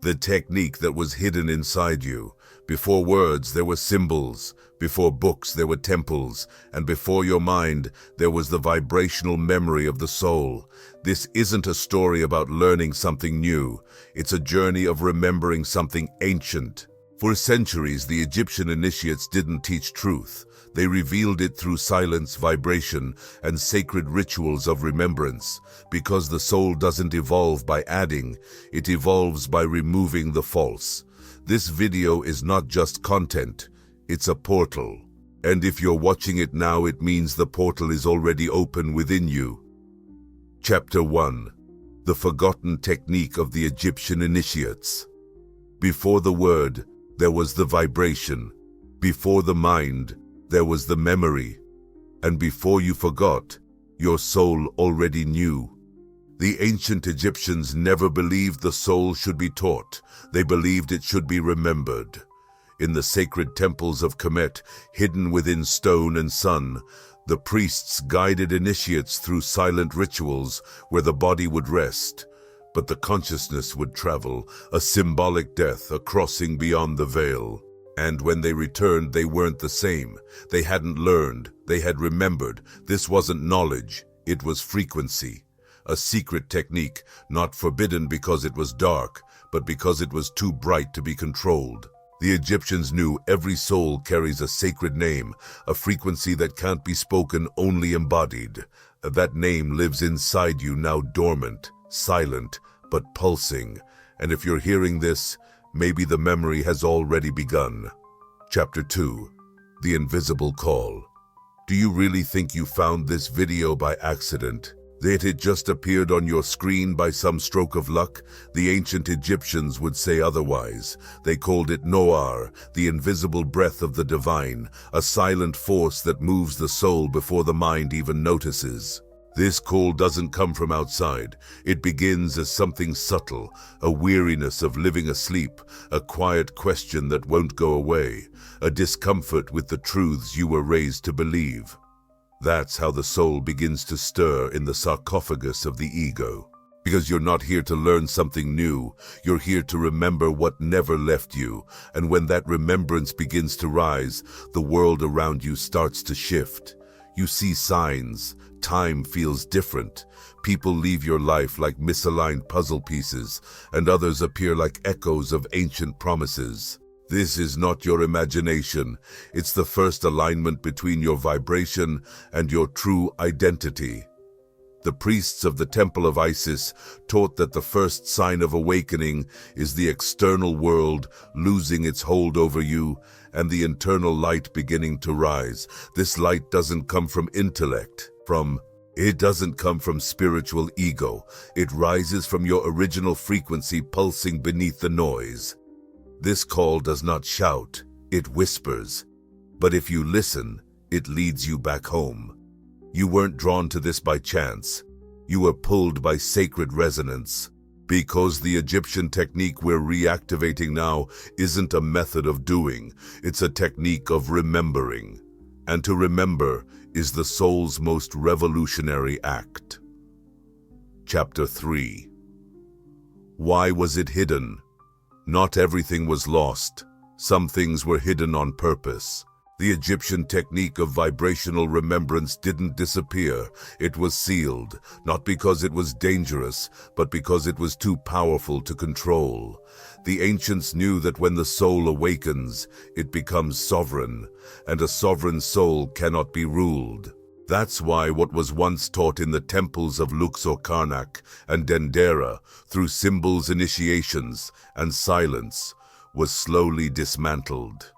the technique that was hidden inside you. Before words, there were symbols. Before books, there were temples. And before your mind, there was the vibrational memory of the soul. This isn't a story about learning something new. It's a journey of remembering something ancient. For centuries, the Egyptian initiates didn't teach truth. They revealed it through silence, vibration, and sacred rituals of remembrance. Because the soul doesn't evolve by adding, it evolves by removing the false. This video is not just content, it's a portal. And if you're watching it now, it means the portal is already open within you. Chapter 1. The Forgotten Technique of the Egyptian Initiates. Before the word, there was the vibration. Before the mind, there was the memory. And before you forgot, your soul already knew. The ancient Egyptians never believed the soul should be taught. They believed it should be remembered. In the sacred temples of Kemet, hidden within stone and sun, the priests guided initiates through silent rituals where the body would rest, but the consciousness would travel, a symbolic death, a crossing beyond the veil. And when they returned, they weren't the same. They hadn't learned, they had remembered. This wasn't knowledge, it was frequency. A secret technique, not forbidden because it was dark, but because it was too bright to be controlled. The Egyptians knew every soul carries a sacred name, a frequency that can't be spoken, only embodied. That name lives inside you, now dormant, silent, but pulsing. And if you're hearing this, maybe the memory has already begun. Chapter 2. The Invisible Call. Do you really think you found this video by accident? That it just appeared on your screen by some stroke of luck? The ancient Egyptians would say otherwise. They called it Noar, the invisible breath of the divine, a silent force that moves the soul before the mind even notices. This call doesn't come from outside. It begins as something subtle, a weariness of living asleep, a quiet question that won't go away, a discomfort with the truths you were raised to believe. That's how the soul begins to stir in the sarcophagus of the ego. Because you're not here to learn something new, you're here to remember what never left you. And when that remembrance begins to rise, the world around you starts to shift. You see signs, time feels different. People leave your life like misaligned puzzle pieces, and others appear like echoes of ancient promises. This is not your imagination. It's the first alignment between your vibration and your true identity. The priests of the Temple of Isis taught that the first sign of awakening is the external world losing its hold over you and the internal light beginning to rise. This light doesn't come from intellect, it doesn't come from spiritual ego. It rises from your original frequency pulsing beneath the noise. This call does not shout, it whispers. But if you listen, it leads you back home. You weren't drawn to this by chance. You were pulled by sacred resonance. Because the Egyptian technique we're reactivating now isn't a method of doing, it's a technique of remembering. And to remember is the soul's most revolutionary act. Chapter 3. Why was it hidden? Not everything was lost. Some things were hidden on purpose. The Egyptian technique of vibrational remembrance didn't disappear. It was sealed, not because it was dangerous, but because it was too powerful to control. The ancients knew that when the soul awakens, it becomes sovereign, and a sovereign soul cannot be ruled. That's why what was once taught in the temples of Luxor, Karnak, and Dendera, through symbols, initiations, and silence, was slowly dismantled.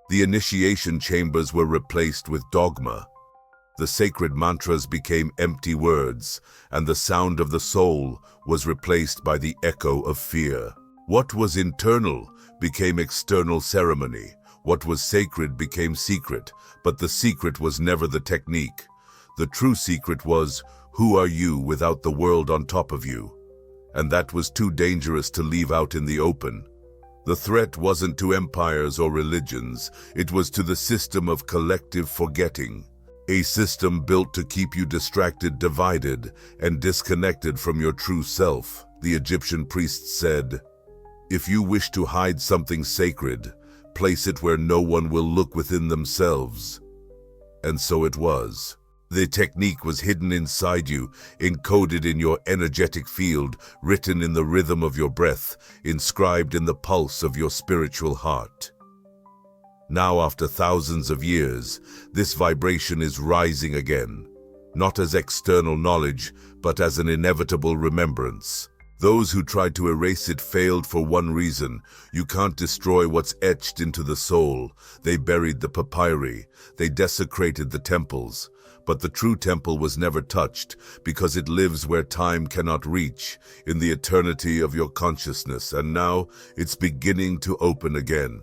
The initiation chambers were replaced with dogma. The sacred mantras became empty words, and the sound of the soul was replaced by the echo of fear. What was internal became external ceremony. What was sacred became secret, but the secret was never the technique. The true secret was, who are you without the world on top of you? And that was too dangerous to leave out in the open. The threat wasn't to empires or religions, it was to the system of collective forgetting. A system built to keep you distracted, divided, and disconnected from your true self. The Egyptian priests said, If you wish to hide something sacred, place it where no one will look within themselves. And so it was. The technique was hidden inside you, encoded in your energetic field, written in the rhythm of your breath, inscribed in the pulse of your spiritual heart. Now, after thousands of years, this vibration is rising again, not as external knowledge, but as an inevitable remembrance. Those who tried to erase it failed for one reason. You can't destroy what's etched into the soul. They buried the papyri. They desecrated the temples. But the true temple was never touched, because it lives where time cannot reach, in the eternity of your consciousness, and now it's beginning to open again.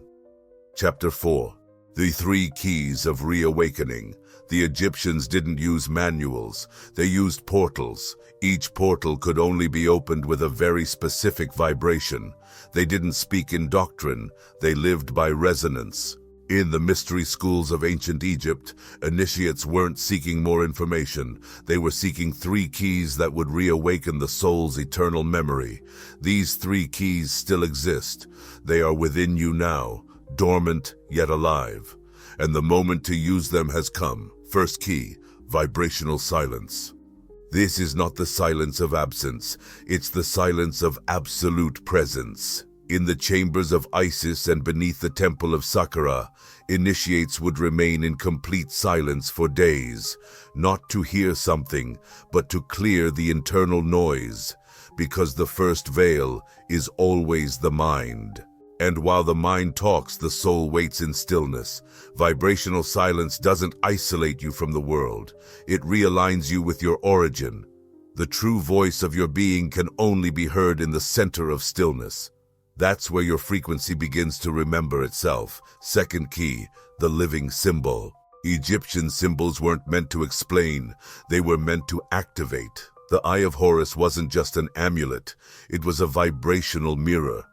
Chapter 4. The 3 Keys of Reawakening. The Egyptians didn't use manuals, they used portals. Each portal could only be opened with a very specific vibration. They didn't speak in doctrine, they lived by resonance. In the mystery schools of ancient Egypt, initiates weren't seeking more information. They were seeking 3 keys that would reawaken the soul's eternal memory. These 3 keys still exist. They are within you now, dormant yet alive. And the moment to use them has come. First key, vibrational silence. This is not the silence of absence, it's the silence of absolute presence. In the chambers of Isis and beneath the temple of Saqqara, initiates would remain in complete silence for days, not to hear something, but to clear the internal noise, because the first veil is always the mind. And while the mind talks, the soul waits in stillness. Vibrational silence doesn't isolate you from the world. It realigns you with your origin. The true voice of your being can only be heard in the center of stillness. That's where your frequency begins to remember itself. Second key, the living symbol. Egyptian symbols weren't meant to explain, they were meant to activate. The Eye of Horus wasn't just an amulet, it was a vibrational mirror.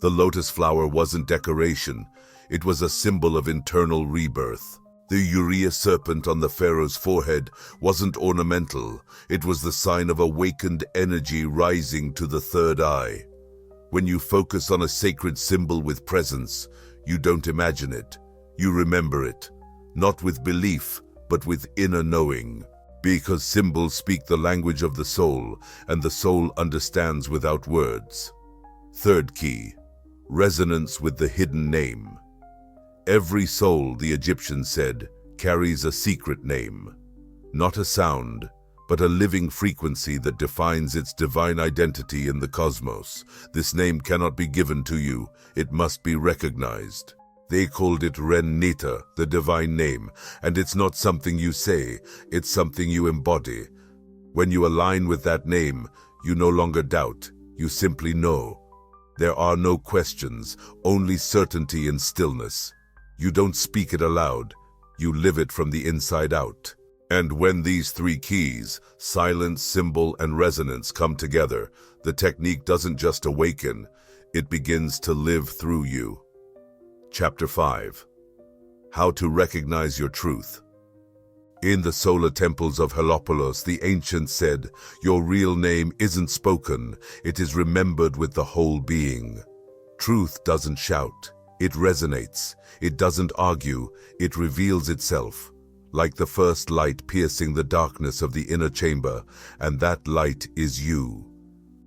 The lotus flower wasn't decoration, it was a symbol of internal rebirth. The urea serpent on the pharaoh's forehead wasn't ornamental, it was the sign of awakened energy rising to the third eye. When you focus on a sacred symbol with presence, you don't imagine it, you remember it. Not with belief, but with inner knowing. Because symbols speak the language of the soul, and the soul understands without words. Third key, resonance with the hidden name. Every soul, the Egyptians said, carries a secret name. Not a sound, but a living frequency that defines its divine identity in the cosmos. This name cannot be given to you, it must be recognized. They called it Ren-Nita, the divine name, and it's not something you say, it's something you embody. When you align with that name, you no longer doubt, you simply know. There are no questions, only certainty and stillness. You don't speak it aloud, you live it from the inside out. And when these 3 keys, silence, symbol, and resonance come together, the technique doesn't just awaken, it begins to live through you. Chapter 5. How to recognize your truth. In the solar temples of Heliopolis, the ancients said, your real name isn't spoken, it is remembered with the whole being. Truth doesn't shout, it resonates. It doesn't argue, it reveals itself. Like the first light piercing the darkness of the inner chamber, and that light is you.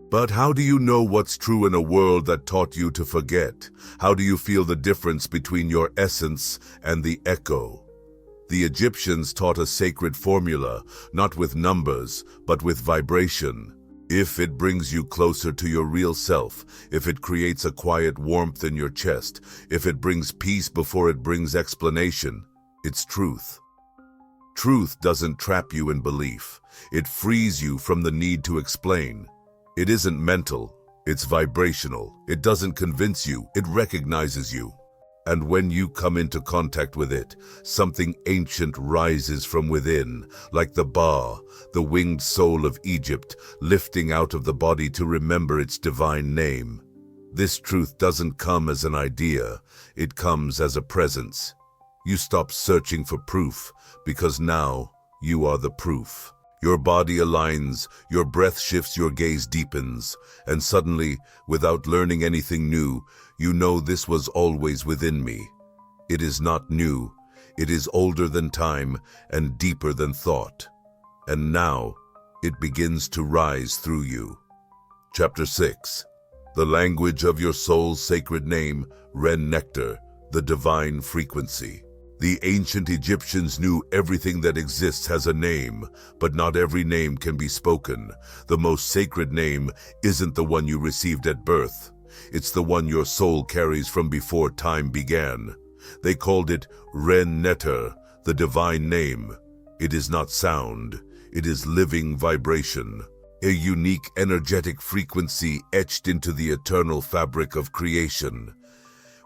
But how do you know what's true in a world that taught you to forget? How do you feel the difference between your essence and the echo? The Egyptians taught a sacred formula, not with numbers, but with vibration. If it brings you closer to your real self, if it creates a quiet warmth in your chest, if it brings peace before it brings explanation, it's truth. Truth doesn't trap you in belief. It frees you from the need to explain. It isn't mental, it's vibrational. It doesn't convince you, it recognizes you. And when you come into contact with it, something ancient rises from within, like the Ba, the winged soul of Egypt, lifting out of the body to remember its divine name. This truth doesn't come as an idea, it comes as a presence. You stop searching for proof, because now you are the proof. Your body aligns, your breath shifts, your gaze deepens, and suddenly, without learning anything new, you know this was always within me. It is not new, it is older than time and deeper than thought. And now, it begins to rise through you. Chapter 6. The language of your soul's sacred name, Ren Nectar, the divine frequency. The ancient Egyptians knew everything that exists has a name, but not every name can be spoken. The most sacred name isn't the one you received at birth. It's the one your soul carries from before time began. They called it Ren Nectar, the divine name. It is not sound, it is living vibration. A unique energetic frequency etched into the eternal fabric of creation.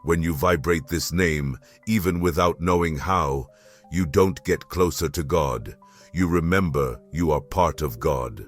When you vibrate this name, even without knowing how, you don't get closer to God. You remember you are part of God.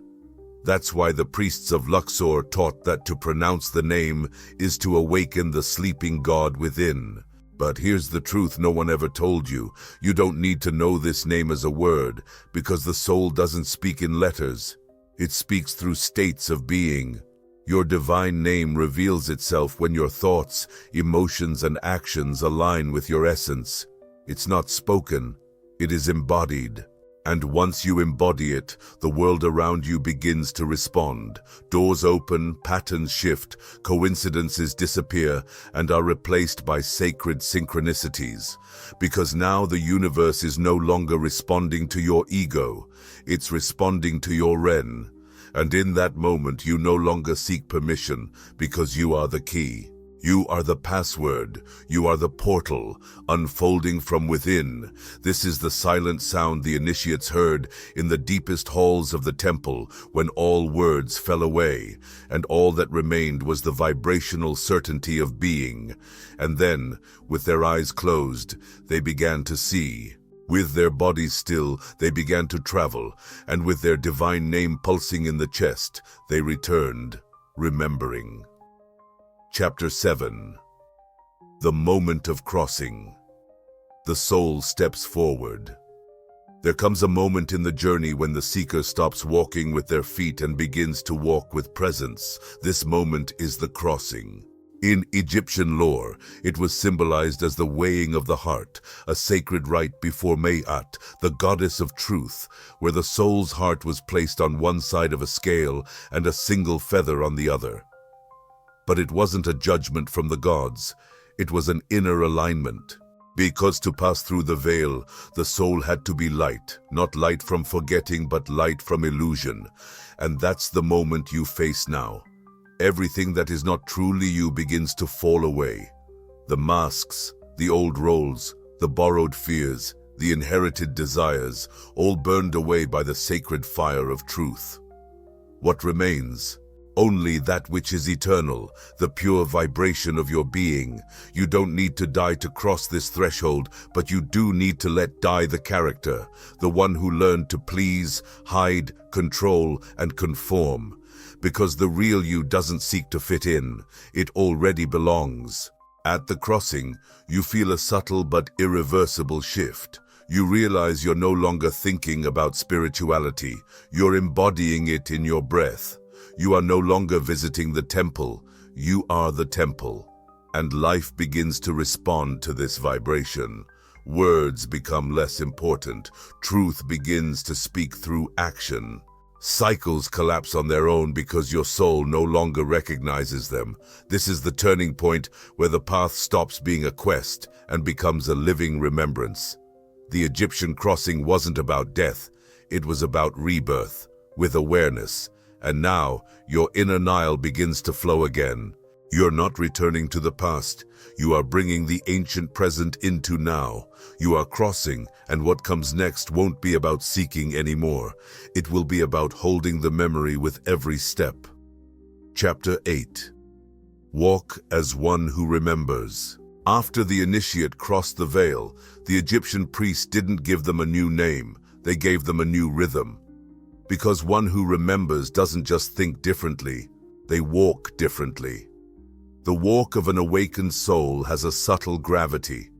That's why the priests of Luxor taught that to pronounce the name is to awaken the sleeping God within. But here's the truth no one ever told you. You don't need to know this name as a word, because the soul doesn't speak in letters. It speaks through states of being. Your divine name reveals itself when your thoughts, emotions, and actions align with your essence. It's not spoken, it is embodied. And once you embody it, the world around you begins to respond. Doors open, patterns shift, coincidences disappear, and are replaced by sacred synchronicities. Because now the universe is no longer responding to your ego, it's responding to your Ren. And in that moment you no longer seek permission, because you are the key. You are the password. You are the portal, unfolding from within. This is the silent sound the initiates heard in the deepest halls of the temple when all words fell away, and all that remained was the vibrational certainty of being. And then, with their eyes closed, they began to see. With their bodies still, they began to travel, and with their divine name pulsing in the chest, they returned, remembering. Chapter 7. The moment of crossing. The soul steps forward. There comes a moment in the journey when the seeker stops walking with their feet and begins to walk with presence. This moment is the crossing. In Egyptian lore, it was symbolized as the weighing of the heart, a sacred rite before Mayat, the goddess of truth, where the soul's heart was placed on one side of a scale and a single feather on the other. But it wasn't a judgment from the gods, it was an inner alignment. Because to pass through the veil, the soul had to be light, not light from forgetting, but light from illusion. And that's the moment you face now. Everything that is not truly you begins to fall away. The masks, the old roles, the borrowed fears, the inherited desires, all burned away by the sacred fire of truth. What remains? Only that which is eternal, the pure vibration of your being. You don't need to die to cross this threshold, but you do need to let die the character, the one who learned to please, hide, control, and conform. Because the real you doesn't seek to fit in, it already belongs. At the crossing, you feel a subtle but irreversible shift. You realize you're no longer thinking about spirituality, you're embodying it in your breath. You are no longer visiting the temple, you are the temple. And life begins to respond to this vibration. Words become less important, truth begins to speak through action. Cycles collapse on their own because your soul no longer recognizes them. This is the turning point where the path stops being a quest and becomes a living remembrance. The Egyptian crossing wasn't about death, it was about rebirth, with awareness. And now, your inner Nile begins to flow again. You're not returning to the past, you are bringing the ancient present into now. You are crossing, and what comes next won't be about seeking anymore. It will be about holding the memory with every step. Chapter 8. Walk as one who remembers. After the initiate crossed the veil, the Egyptian priest didn't give them a new name, they gave them a new rhythm. Because one who remembers doesn't just think differently, they walk differently. The walk of an awakened soul has a subtle gravity.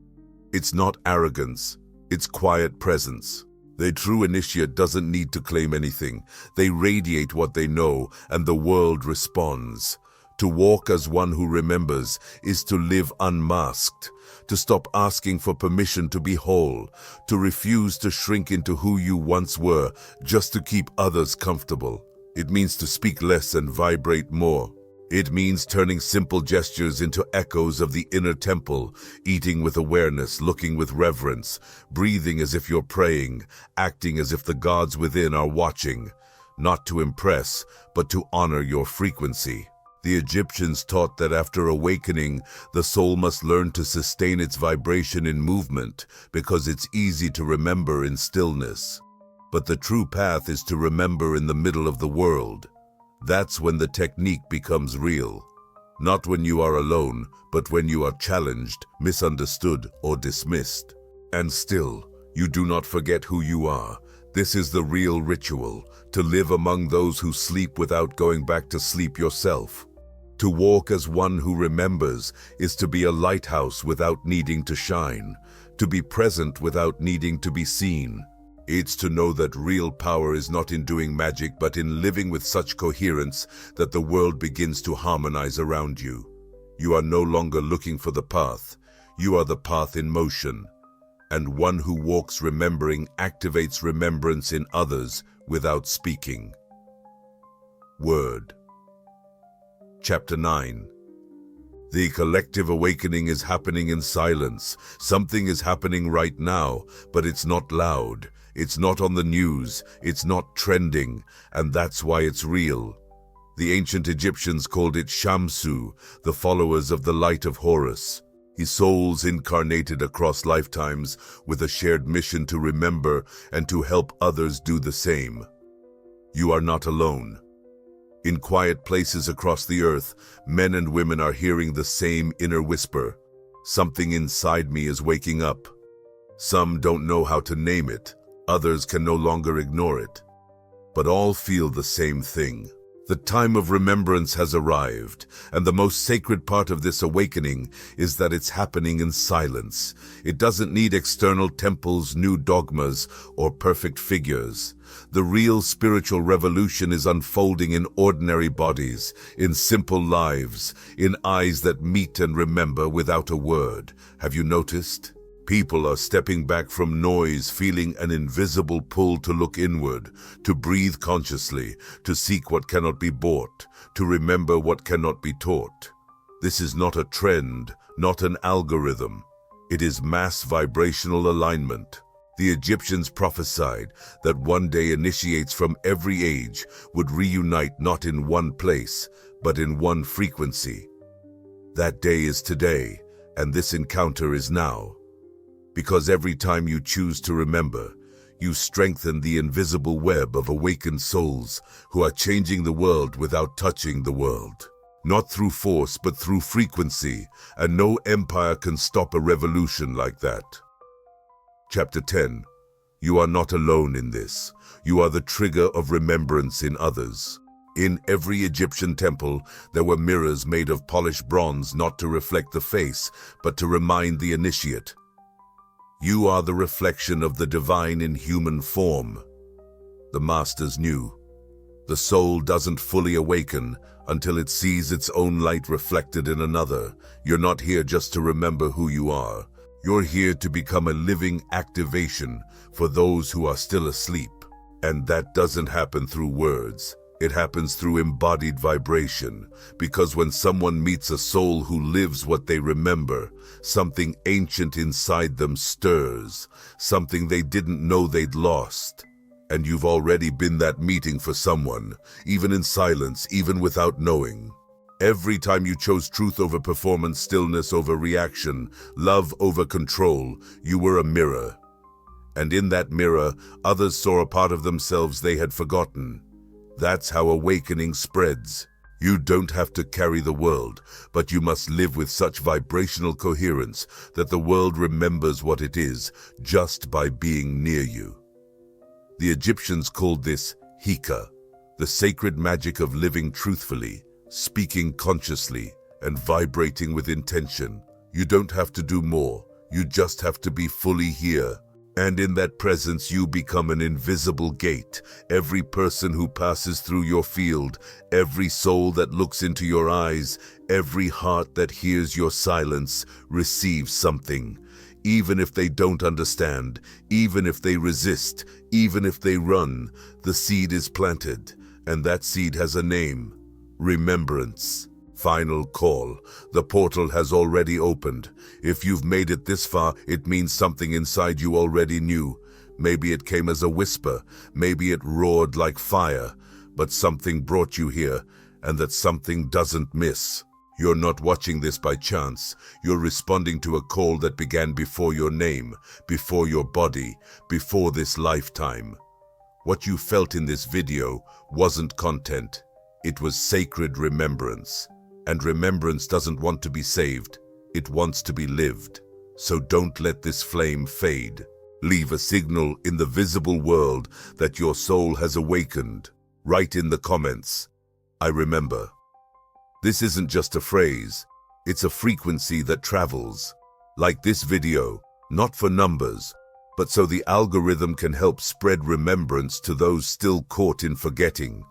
It's not arrogance, it's quiet presence. The true initiate doesn't need to claim anything. They radiate what they know, and the world responds. To walk as one who remembers is to live unmasked, to stop asking for permission to be whole, to refuse to shrink into who you once were just to keep others comfortable. It means to speak less and vibrate more. It means turning simple gestures into echoes of the inner temple, eating with awareness, looking with reverence, breathing as if you're praying, acting as if the gods within are watching, not to impress, but to honor your frequency. The Egyptians taught that after awakening, the soul must learn to sustain its vibration in movement, because it's easy to remember in stillness. But the true path is to remember in the middle of the world. That's when the technique becomes real. Not when you are alone, but when you are challenged, misunderstood, or dismissed. And still, you do not forget who you are. This is the real ritual, to live among those who sleep without going back to sleep yourself. To walk as one who remembers is to be a lighthouse without needing to shine, to be present without needing to be seen. It's to know that real power is not in doing magic, but in living with such coherence that the world begins to harmonize around you. You are no longer looking for the path. You are the path in motion. And one who walks remembering activates remembrance in others without speaking. Word. Chapter 9. The collective awakening is happening in silence. Something is happening right now, but it's not loud. It's not on the news, it's not trending, and that's why it's real. The ancient Egyptians called it Shamsu, the followers of the light of Horus. His souls incarnated across lifetimes with a shared mission to remember and to help others do the same. You are not alone. In quiet places across the earth, men and women are hearing the same inner whisper. Something inside me is waking up. Some don't know how to name it. Others can no longer ignore it. But all feel the same thing. The time of remembrance has arrived, and the most sacred part of this awakening is that it's happening in silence. It doesn't need external temples, new dogmas, or perfect figures. The real spiritual revolution is unfolding in ordinary bodies, in simple lives, in eyes that meet and remember without a word. Have you noticed? People are stepping back from noise, feeling an invisible pull to look inward, to breathe consciously, to seek what cannot be bought, to remember what cannot be taught. This is not a trend, not an algorithm. It is mass vibrational alignment. The Egyptians prophesied that one day initiates from every age would reunite not in one place, but in one frequency. That day is today, and this encounter is now. Because every time you choose to remember, you strengthen the invisible web of awakened souls who are changing the world without touching the world. Not through force, but through frequency, and no empire can stop a revolution like that. Chapter 10. You are not alone in this. You are the trigger of remembrance in others. In every Egyptian temple, there were mirrors made of polished bronze, not to reflect the face, but to remind the initiate. You are the reflection of the divine in human form. The masters knew. The soul doesn't fully awaken until it sees its own light reflected in another. You're not here just to remember who you are. You're here to become a living activation for those who are still asleep. And that doesn't happen through words. It happens through embodied vibration, because when someone meets a soul who lives what they remember, something ancient inside them stirs, something they didn't know they'd lost. And you've already been that meeting for someone, even in silence, even without knowing. Every time you chose truth over performance, stillness over reaction, love over control, you were a mirror. And in that mirror, others saw a part of themselves they had forgotten. That's how awakening spreads. You don't have to carry the world, but you must live with such vibrational coherence that the world remembers what it is just by being near you. The Egyptians called this Hika, the sacred magic of living truthfully, speaking consciously, and vibrating with intention. You don't have to do more. You just have to be fully here. And in that presence you become an invisible gate. Every person who passes through your field, every soul that looks into your eyes, every heart that hears your silence receives something. Even if they don't understand, even if they resist, even if they run, the seed is planted, and that seed has a name: remembrance. Final call. The portal has already opened. If you've made it this far, it means something inside you already knew. Maybe it came as a whisper, maybe it roared like fire, but something brought you here, and that something doesn't miss. You're not watching this by chance. You're responding to a call that began before your name, before your body, before this lifetime. What you felt in this video wasn't content. It was sacred remembrance. And remembrance doesn't want to be saved. It wants to be lived. So don't let this flame fade. Leave a signal in the visible world that your soul has awakened. Write in the comments, "I remember." This isn't just a phrase. It's a frequency that travels. Like this video, not for numbers, but so the algorithm can help spread remembrance to those still caught in forgetting.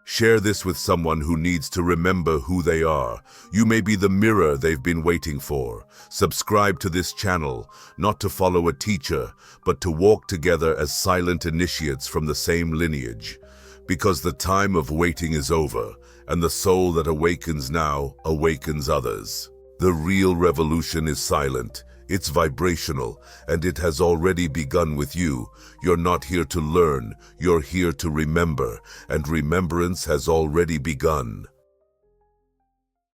Share this with someone who needs to remember who they are. You may be the mirror they've been waiting for. Subscribe to this channel, not to follow a teacher, but to walk together as silent initiates from the same lineage. Because the time of waiting is over, and the soul that awakens now awakens others. The real revolution is silent. It's vibrational, and it has already begun with you. You're not here to learn, you're here to remember, and remembrance has already begun.